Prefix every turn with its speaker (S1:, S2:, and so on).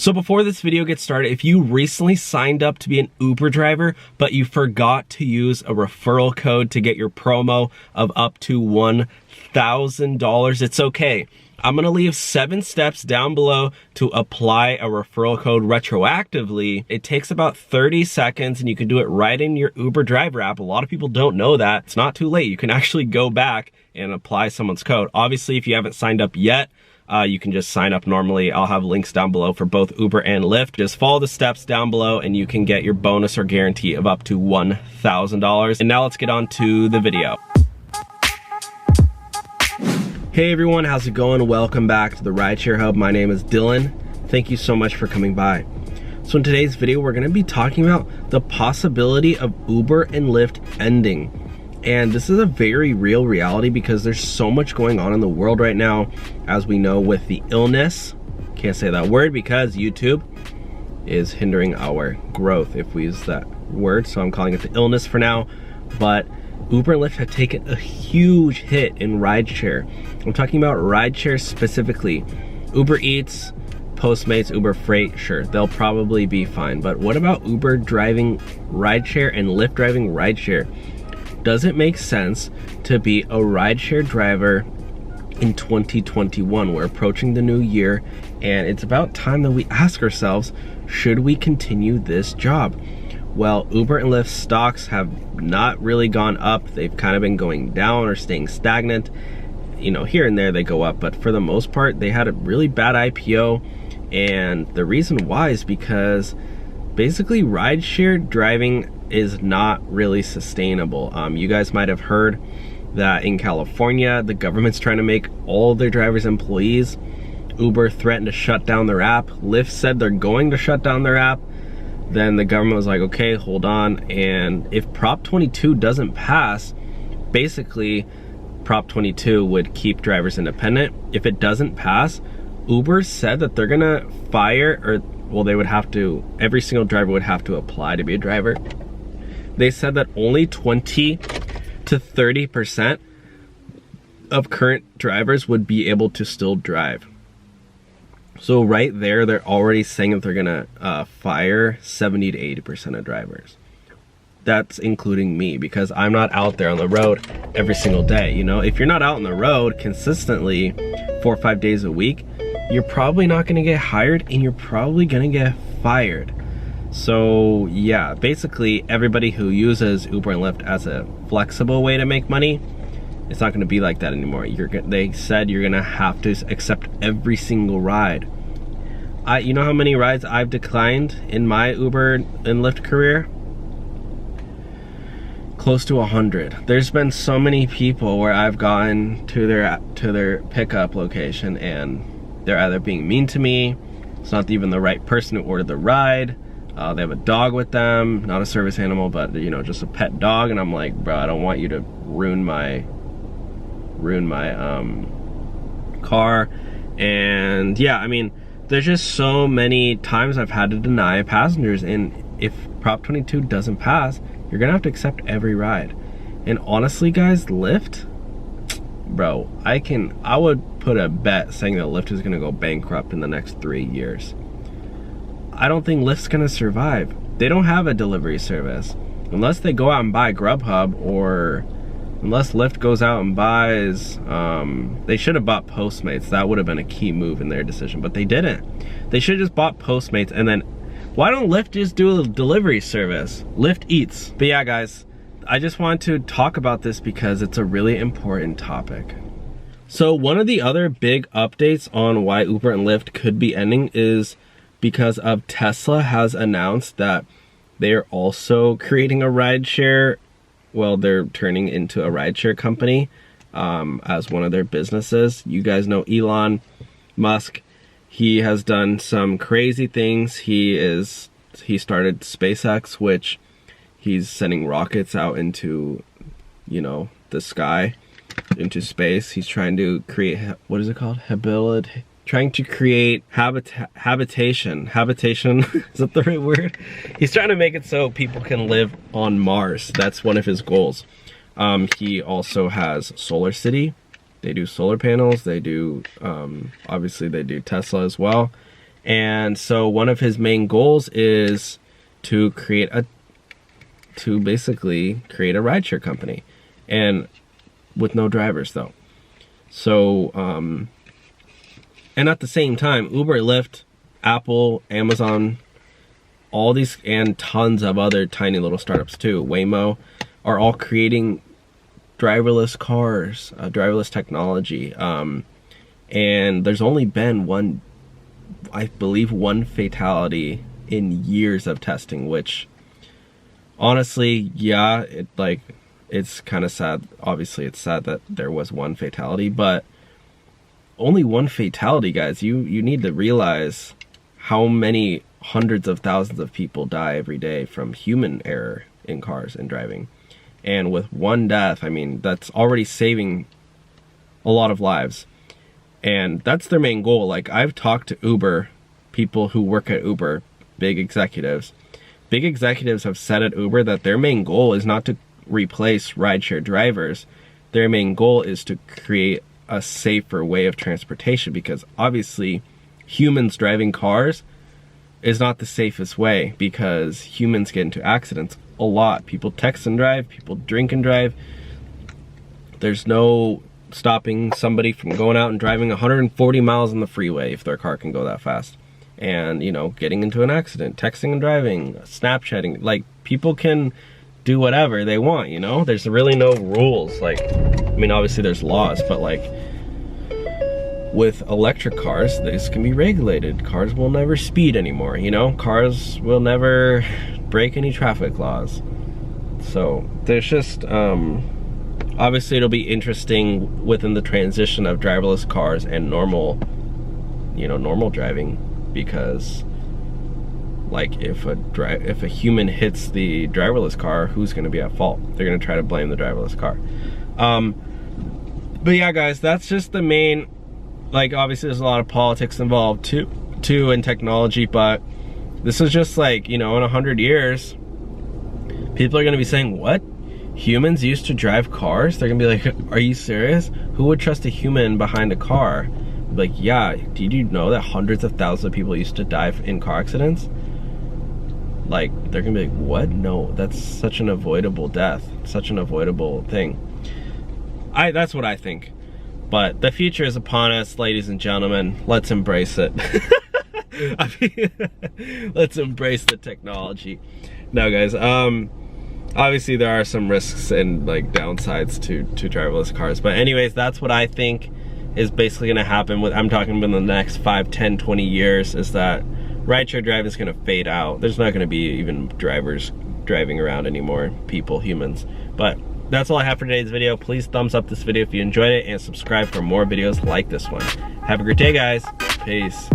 S1: So before this video gets started, if you recently signed up to be an Uber driver, but you forgot to use a referral code to get your promo of up to $1,000, it's okay. I'm gonna leave 7 steps down below to apply a referral code retroactively. It takes about 30 seconds and you can do it right in your Uber driver app. A lot of people don't know that. It's not too late. You can actually go back and apply someone's code. Obviously, if you haven't signed up yet, you can just sign up normally. I'll have links down below for both Uber and Lyft. Just follow the steps down below and you can get your bonus or guarantee of up to $1,000. And now let's get on to the video. Hey everyone, how's it going? Welcome back to the Rideshare Hub. My name is Dylan. Thank you so much for coming by. So in today's video, we're gonna be talking about the possibility of Uber and Lyft ending. And this is a very real reality because there's so much going on in the world right now, as we know, with the illness. Can't say that word because YouTube is hindering our growth if we use that word, so I'm calling it the illness for now. But Uber and Lyft have taken a huge hit in rideshare. I'm talking about rideshare specifically. Uber Eats, Postmates, Uber Freight, sure, they'll probably be fine. But what about Uber driving rideshare and Lyft driving rideshare? Does it make sense to be a rideshare driver in 2021? We're approaching the new year, and it's about time that we ask ourselves, should we continue this job? Well, Uber and Lyft stocks have not really gone up. They've kind of been going down or staying stagnant. You know, here and there they go up, but for the most part, they had a really bad IPO. And the reason why is because basically rideshare driving is not really sustainable. You guys might have heard that in California, the government's trying to make all their drivers employees. Uber threatened to shut down their app. Lyft said they're going to shut down their app. Then the government was like, okay, hold on. And if Prop 22 doesn't pass, basically Prop 22 would keep drivers independent. If it doesn't pass, Uber said that they're gonna fire, or well, they would have to, every single driver would have to apply to be a driver. They said that only 20 to 30% of current drivers would be able to still drive. So right there, they're already saying that they're gonna fire 70 to 80% of drivers. That's including me, because I'm not out there on the road every single day. You know, if you're not out on the road consistently 4 or 5 days a week, you're probably not gonna get hired and you're probably gonna get fired. So yeah, basically everybody who uses Uber and Lyft as a flexible way to make money, it's not gonna be like that anymore. They said you're gonna have to accept every single ride. You know how many rides I've declined in my Uber and Lyft career? Close to 100. There's been so many people where I've gotten to their pickup location and they're either being mean to me, it's not even the right person to order the ride, they have a dog with them, not a service animal, but you know, just a pet dog, and I'm like, bro, I don't want you to ruin my car. And yeah, I mean, there's just so many times I've had to deny passengers, and if Prop 22 doesn't pass, you're gonna have to accept every ride. And honestly guys, Lyft, bro, I would put a bet saying that Lyft is gonna go bankrupt in the next 3 years. I don't think Lyft's gonna survive. They don't have a delivery service. Unless they go out and buy Grubhub, or unless Lyft goes out and buys, they should have bought Postmates. That would have been a key move in their decision, but they didn't. They should have just bought Postmates, and then why don't Lyft just do a delivery service? Lyft Eats. But yeah guys, I just wanted to talk about this because it's a really important topic. So one of the other big updates on why Uber and Lyft could be ending is because of Tesla has announced that they are also creating a rideshare. Well, they're turning into a rideshare company as one of their businesses. You guys know Elon Musk. He has done some crazy things. He started SpaceX, which he's sending rockets out into, you know, the sky, into space. He's trying to create, what is it called? Trying to create habitation. Is that the right word? He's trying to make it so people can live on Mars. That's one of his goals. He also has Solar City. They do solar panels. They do, obviously they do Tesla as well. And so one of his main goals is to basically create a rideshare company, and with no drivers though. So, and at the same time, Uber, Lyft, Apple, Amazon, all these, and tons of other tiny little startups too, Waymo, are all creating driverless cars, driverless technology. And there's only been one, I believe, one fatality in years of testing, which honestly, yeah, it's kind of sad. Obviously, it's sad that there was one fatality, but only one fatality, guys. You need to realize how many hundreds of thousands of people die every day from human error in cars and driving. And with one death, I mean, that's already saving a lot of lives. And that's their main goal. Like, I've talked to Uber, people who work at Uber, big executives. Big executives have said at Uber that their main goal is not to replace rideshare drivers. Their main goal is to create a safer way of transportation, because obviously humans driving cars is not the safest way, because humans get into accidents a lot. People text and drive, people drink and drive. There's no stopping somebody from going out and driving 140 miles on the freeway if their car can go that fast. And, you know, getting into an accident, texting and driving, Snapchatting, like, people can do whatever they want, you know? There's really no rules. Like, I mean, obviously there's laws, but like, with electric cars, this can be regulated. Cars will never speed anymore, you know? Cars will never break any traffic laws. So there's just, obviously it'll be interesting within the transition of driverless cars and normal, you know, normal driving, because like, if a human hits the driverless car, who's going to be at fault? They're going to try to blame the driverless car. But yeah, guys, that's just the main, like, obviously there's a lot of politics involved too in technology, but this is just like, you know, in 100 years, people are going to be saying, what? Humans used to drive cars? They're going to be like, are you serious? Who would trust a human behind a car? Like, yeah, did you know that hundreds of thousands of people used to die in car accidents? Like, they're gonna be like, what? No, that's such an avoidable death, such an avoidable thing. That's what I think. But the future is upon us, ladies and gentlemen. Let's embrace it. I mean, let's embrace the technology. No, guys, obviously there are some risks and like downsides to driverless cars, but anyways, that's what I think is basically gonna happen I'm talking about in the next 5, 10, 20 years, is that rideshare driving is gonna fade out. There's not gonna be even drivers driving around anymore, humans. But that's all I have for today's video. Please thumbs up this video if you enjoyed it, and subscribe for more videos like this one. Have a great day, guys. Peace.